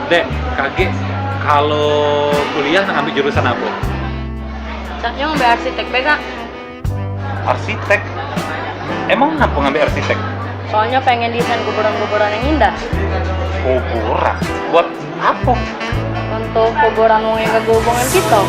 Dek, Kage, kalau kuliah ngambil jurusan apa? Saknya ngambil arsitek bega. Arsitek? Emang kenapa ngambil arsitek? Soalnya pengen desain kuburan-kuburan yang indah. Kuburan? Buat apa? Untuk kuburan yang gak hubungan kita.